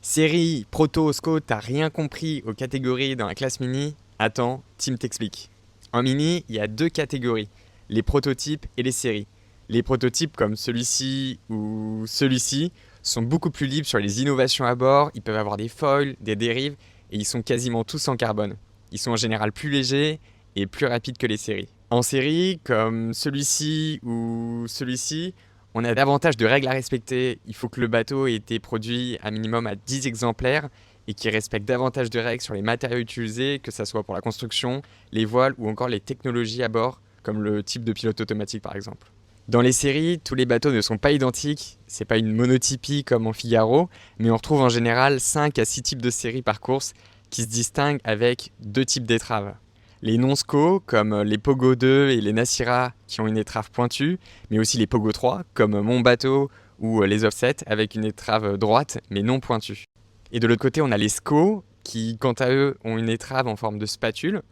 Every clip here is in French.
Série, proto, sco, t'as rien compris aux catégories dans la classe mini? Attends, Tim t'explique. En mini, il y a deux catégories, les prototypes et les séries. Les prototypes comme celui-ci ou celui-ci sont beaucoup plus libres sur les innovations à bord, ils peuvent avoir des foils, des dérives, et ils sont quasiment tous en carbone. Ils sont en général plus légers et plus rapides que les séries. En série, comme celui-ci ou celui-ci, on a davantage de règles à respecter. Il faut que le bateau ait été produit à minimum à 10 exemplaires et qu'il respecte davantage de règles sur les matériaux utilisés, que ce soit pour la construction, les voiles ou encore les technologies à bord, comme le type de pilote automatique par exemple. Dans les séries, tous les bateaux ne sont pas identiques, c'est pas une monotypie comme en Figaro, mais on retrouve en général 5 à 6 types de séries par course qui se distinguent avec deux types d'étraves. Les non-SCO, comme les Pogo 2 et les Nacira, qui ont une étrave pointue, mais aussi les Pogo 3, comme mon bateau ou les Offset, avec une étrave droite, mais non pointue. Et de l'autre côté, on a les SCO, qui, quant à eux, ont une étrave en forme de spatule,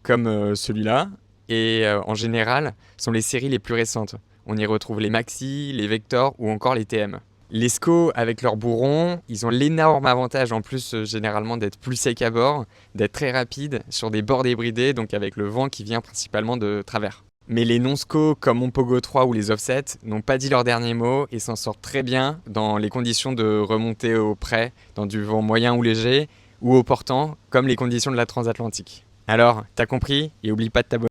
comme celui-là, et en général, sont les séries les plus récentes. On y retrouve les Maxi, les Vector ou encore les TM. Les SCO, avec leur bourron, ils ont l'énorme avantage en plus généralement d'être plus secs à bord, d'être très rapides sur des bords débridés, donc avec le vent qui vient principalement de travers. Mais les non-SCO comme mon Pogo 3 ou les Offset n'ont pas dit leur dernier mot et s'en sortent très bien dans les conditions de remontée au près, dans du vent moyen ou léger, ou au portant, comme les conditions de la transatlantique. Alors, t'as compris? Et oublie pas de t'abonner.